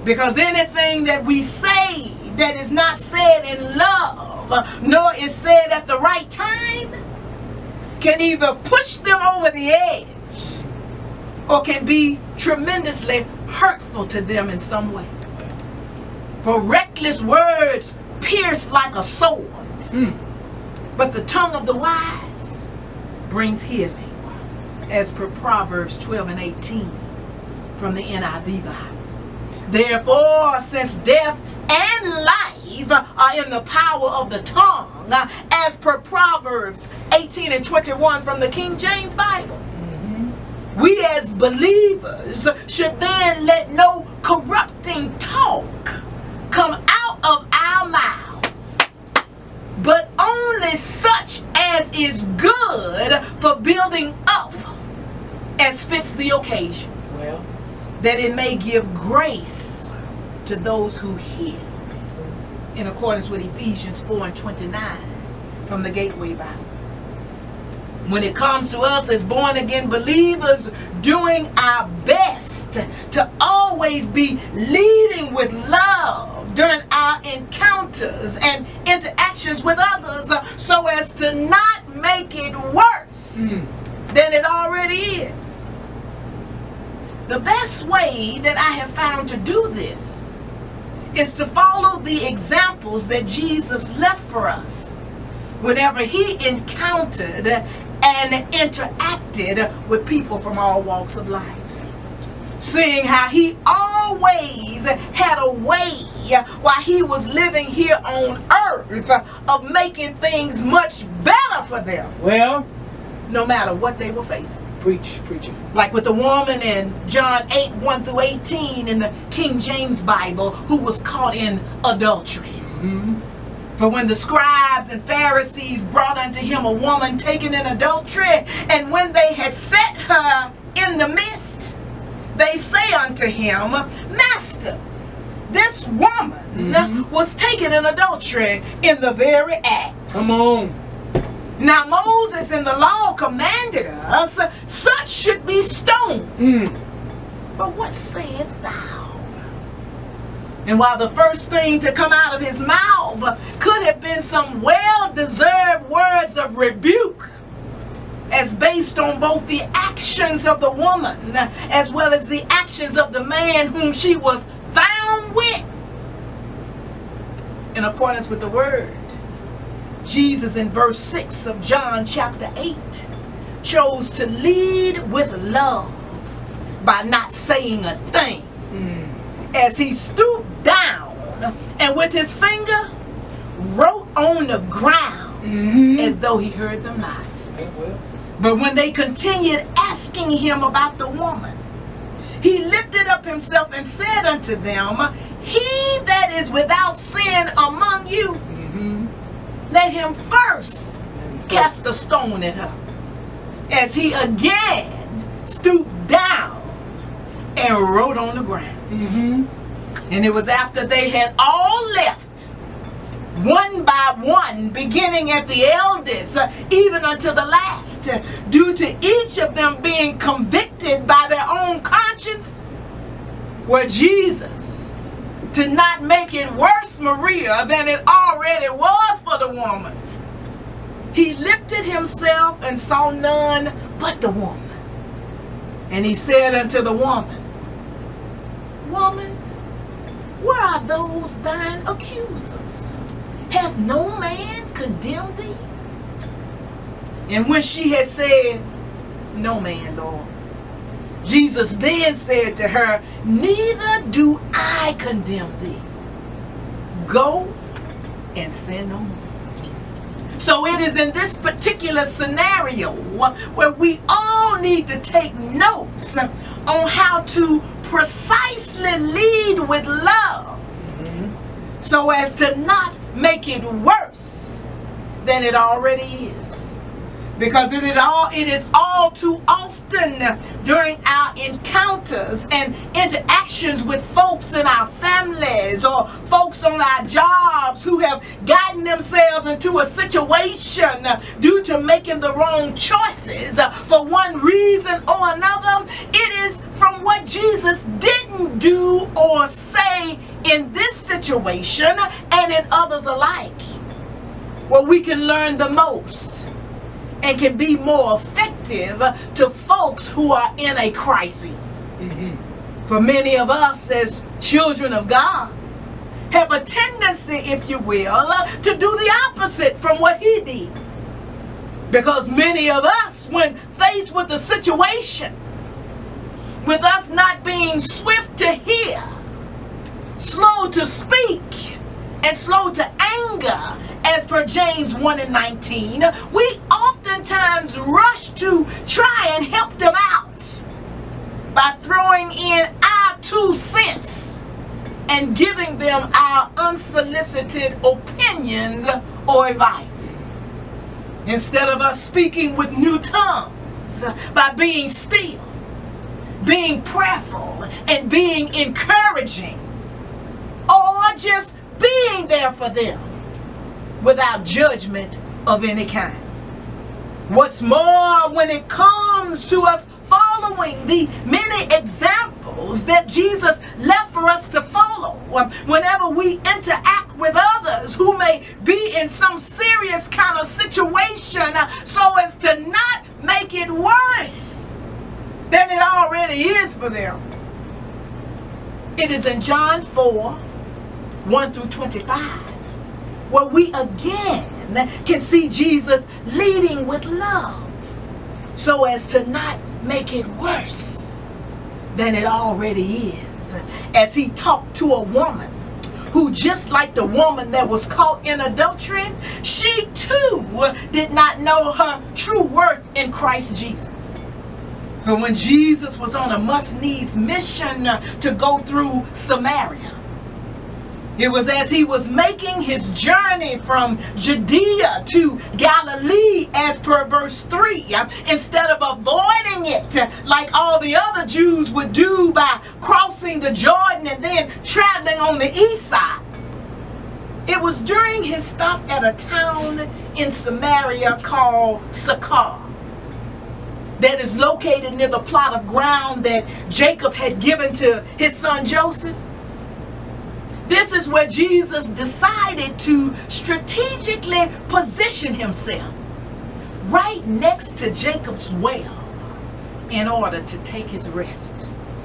Because anything that we say that is not said in love, nor is said at the right time, can either push them over the edge or can be tremendously hurtful to them in some way. For reckless words pierce like a sword, but the tongue of the wise brings healing, as per Proverbs 12:18 from the NIV Bible. Therefore, since death and life are in the power of the tongue, as per Proverbs 18:21 from the King James Bible, we as believers should then let no corrupting talk come out of our mouths, but only such as is good for building up as fits the occasions, that it may give grace to those who hear, in accordance with Ephesians 4:29 from the Gateway Bible. When it comes to us as born again believers, doing our best to always be leading with love during our encounters and interactions with others, so as to not make it worse than it already is. The best way that I have found to do this is to follow the examples that Jesus left for us whenever he encountered and interacted with people from all walks of life. Seeing how he always had a way while he was living here on earth of making things much better for them. Well, no matter what they were facing. Preacher. Like with the woman in John 8:1-18 in the King James Bible who was caught in adultery. For when the scribes and Pharisees brought unto him a woman taken in adultery, and when they had set her in the midst, they say unto him, Master, this woman was taken in adultery in the very act. Come on. Now Moses in the law commanded us, such should be stoned. But what sayest thou? And while the first thing to come out of his mouth could have been some well-deserved words of rebuke, as based on both the actions of the woman as well as the actions of the man whom she was found with, in accordance with the word, Jesus in verse 6 of John chapter 8 chose to lead with love by not saying a thing, as he stooped down and with his finger wrote on the ground as though he heard them not. But when they continued asking him about the woman, he lifted up himself and said unto them, He that is without sin among you, let him first cast a stone at her. As he again stooped down and wrote on the ground. And it was after they had all left, one by one, beginning at the eldest, even unto the last, due to each of them being convicted by their own conscience, where Jesus, to not make it worse, Maria, than it already was for the woman, he lifted himself and saw none but the woman. And he said unto the woman, Woman, where are those thine accusers? Hath no man condemned thee? And when she had said, No man, Lord, Jesus then said to her, Neither do I condemn thee. Go and sin no more. So it is in this particular scenario where we all need to take notes on how to precisely lead with love, so as to not make it worse than it already is. Because it is all too often during our encounters and interactions with folks in our families or folks on our jobs who have gotten themselves into a situation due to making the wrong choices for one reason or another. It is from what Jesus didn't do or say say in this situation and in others alike, where we can learn the most and can be more effective to folks who are in a crisis. For many of us as children of God have a tendency, if you will, to do the opposite from what he did. Because many of us, when faced with a situation, with us not being swift to hear, slow to speak, and slow to anger, as per James 1:19, we oftentimes rush to try and help them out by throwing in our 2 cents and giving them our unsolicited opinions or advice. Instead of us speaking with new tongues by being still, being prayerful, and being encouraging, or just being there for them without judgment of any kind. What's more, when it comes to us following the many examples that Jesus left for us to follow, whenever we interact with others who may be in some serious kind of situation, so as to not make it worse than it already is for them. It is in John 4:1-25, where we again can see Jesus leading with love so as to not make it worse than it already is, as he talked to a woman who, just like the woman that was caught in adultery, she too did not know her true worth in Christ Jesus. For when Jesus was on a must-needs mission to go through Samaria, it was as he was making his journey from Judea to Galilee, as per verse 3, instead of avoiding it like all the other Jews would do by crossing the Jordan and then traveling on the east side. It was during his stop at a town in Samaria called Sychar, that is located near the plot of ground that Jacob had given to his son Joseph. This is where Jesus decided to strategically position himself right next to Jacob's well in order to take his rest.